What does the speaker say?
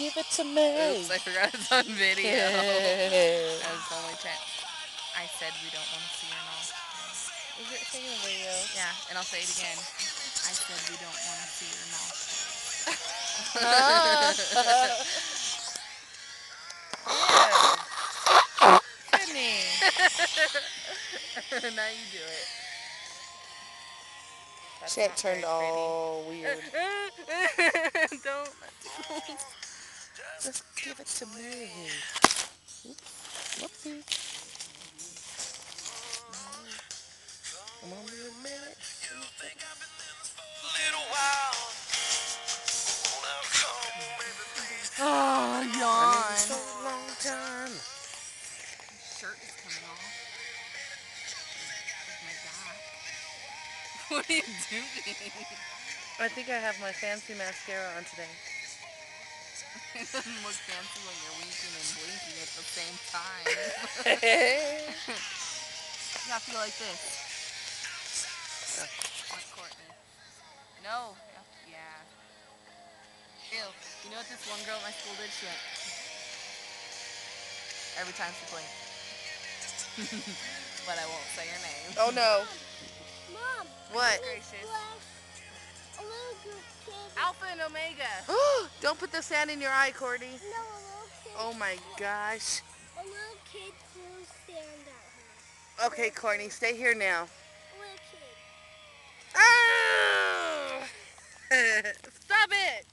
give it to me. Oops, I forgot it's on video. That was the only chance. I said we don't want to see her now. Is it saying the video? Yeah, and I'll say it again. I said we don't want to see her nostrils. Sydney. Now you do it. That's Shit not turned very all weird. Don't. Just give it to me. Oops. Whoopsie. Come on, be a minute. Oh, yawn. For a long time. Shirt is coming off. Oh my god. What are you doing? I think I have my fancy mascara on today. It doesn't look fancy when you're winking and blinking at the same time. You have to go like this. Like Courtney. No. Yeah. Ew. You know what this one girl at my school did? She went every time she blinked. But I won't say her name. Oh no. Mom. What? Gracious. A little kid. Alpha and Omega. Don't put the sand in your eye, Courtney. No, a little kid. Oh my gosh. A little kid threw sand at her. Okay, Courtney, stay here now. A little kid. Ah! Stop it!